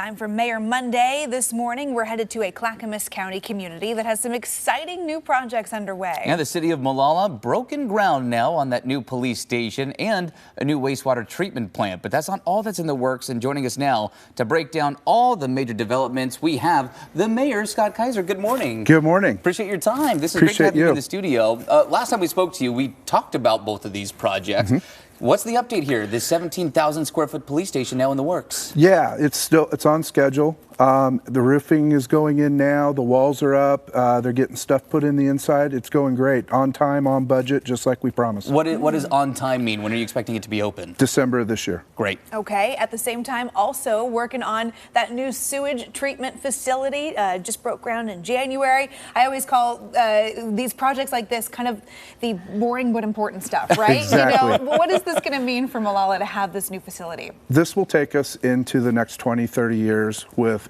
time for Mayor Monday. This morning, we're headed to a Clackamas County community that has some exciting new projects underway. Yeah, the city of Molalla broken ground now on that new police station and a new wastewater treatment plant. But that's not all that's in the works. And joining us now to break down all the major developments, we have the mayor, Scott Kaiser. Good morning. Good morning. Appreciate your time. This is great to have you in the studio. Last time we spoke to you, we talked about both of these projects. What's the update here? This 17,000 square foot police station now in the works. Yeah, it's on schedule. The roofing is going in now. The walls are up. They're getting stuff put in the inside. It's going great. On time, on budget, just like we promised. What does on time mean? When are you expecting it to be open? December of this year. Great. Okay. At the same time, also working on that new sewage treatment facility. Just broke ground in January. I always call these projects like this kind of the boring but important stuff, right? Exactly. You know, what is this going to mean for Molalla to have this new facility? This will take us into the next 20, 30 years with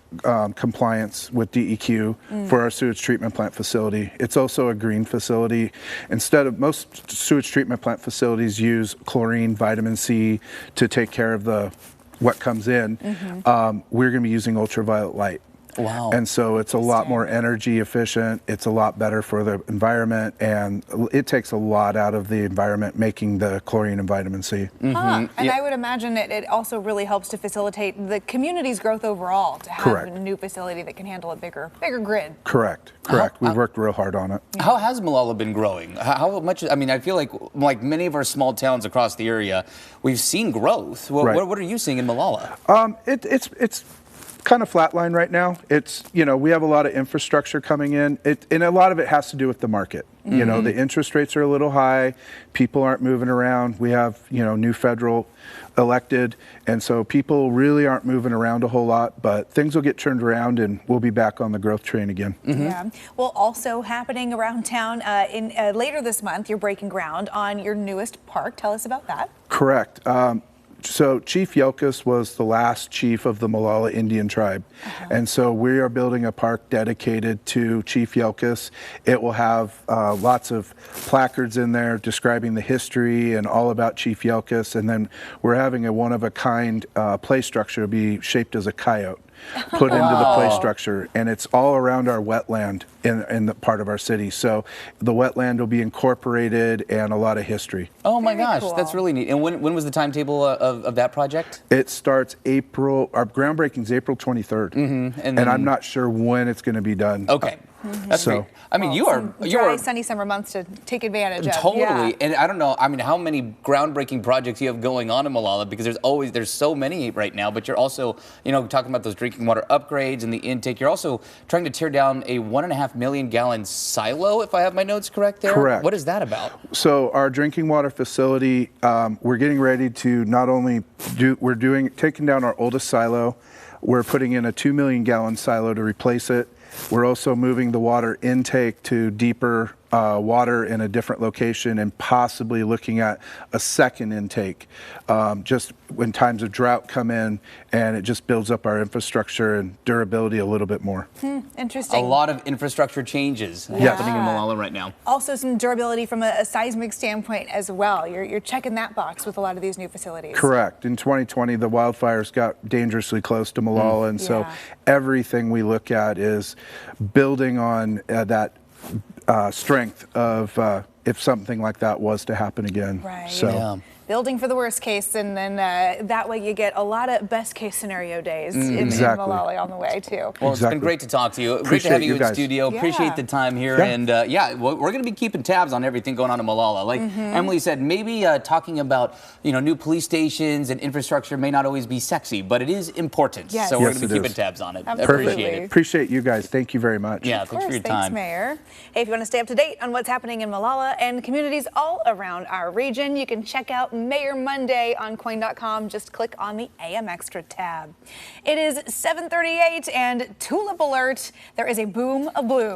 compliance with DEQ for our sewage treatment plant facility. It's also a green facility. Instead of most sewage treatment plant facilities use chlorine, vitamin C to take care of what comes in, we're going to be using ultraviolet light. Wow. And so it's a lot more energy efficient. It's a lot better for the environment, and it takes a lot out of the environment making the chlorine and vitamin C. And I would imagine it also really helps to facilitate the community's growth overall to have a new facility that can handle a bigger grid. Correct. We've worked real hard on it. How has Molalla been growing? How much? I mean, I feel like many of our small towns across the area, we've seen growth. What are you seeing in Molalla? It's kind of flatline right now. It's, we have a lot of infrastructure coming in, and a lot of it has to do with the market. You know, the interest rates are a little high. People aren't moving around. We have, new federal elected, and so people really aren't moving around a whole lot, but things will get turned around and we'll be back on the growth train again. Yeah. Well, also happening around town later this month, you're breaking ground on your newest park. Tell us about that. Correct. So Chief Yelkus was the last chief of the Molalla Indian tribe. And so we are building a park dedicated to Chief Yelkus. It will have lots of placards in there describing the history and all about Chief Yelkus. And then we're having a one-of-a-kind play structure be shaped as a coyote put into the play structure, and it's all around our wetland in the part of our city. So the wetland will be incorporated and a lot of history. Oh my gosh, that's really neat. And when was the timetable of that project? It starts our groundbreaking is April 23rd. And I'm not sure when it's going to be done. Okay. That's great. I mean, you are dry, sunny summer months to take advantage of. Totally. And I don't know, I mean, how many groundbreaking projects you have going on in Molalla, because there's so many right now, but you're also, talking about those drinking water upgrades and the intake. You're also trying to tear down a 1.5 million gallon silo, if I have my notes correct there. Correct. What is that about? So our drinking water facility, we're getting ready to not only taking down our oldest silo, we're putting in a 2 million gallon silo to replace it. We're also moving the water intake to deeper water in a different location, and possibly looking at a second intake just when times of drought come in, and it just builds up our infrastructure and durability a little bit more. Interesting. A lot of infrastructure changes happening in Molalla right now. Also some durability from a seismic standpoint as well. You're checking that box with a lot of these new facilities. Correct. In 2020, the wildfires got dangerously close to Molalla, and so everything we look at is building on that strength of if something like that was to happen again. Right. So. Building for the worst case, and then that way you get a lot of best case scenario days in Molalla on the way too. Well, it's been great to talk to you. Great to have you in studio. Appreciate the time here. And we're going to be keeping tabs on everything going on in Molalla. Like Emily said, maybe talking about new police stations and infrastructure may not always be sexy, but it is important. Yes. So we're going to be keeping tabs on it. Absolutely. Appreciate it. Appreciate you guys. Thank you very much. Yeah, thanks for your time. Thanks, Mayor. Hey, if you want to stay up to date on what's happening in Molalla and communities all around our region, you can check out Mayor Monday on coin.com. Just click on the AM Extra tab. It is 7:38 and Tulip Alert. There is a boom of blue.